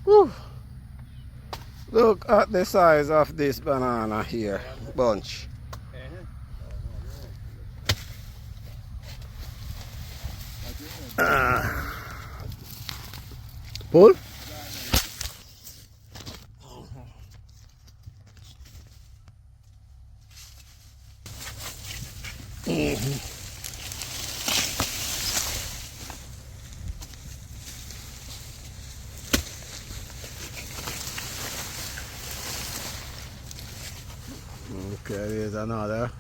Whew. Look at the size of this banana here, bunch. Pull? Okay, there's another.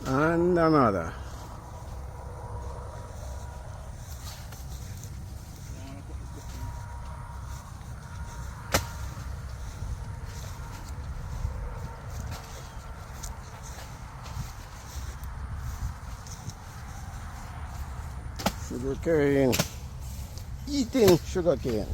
And another. Sugar cane. Eating sugar cane.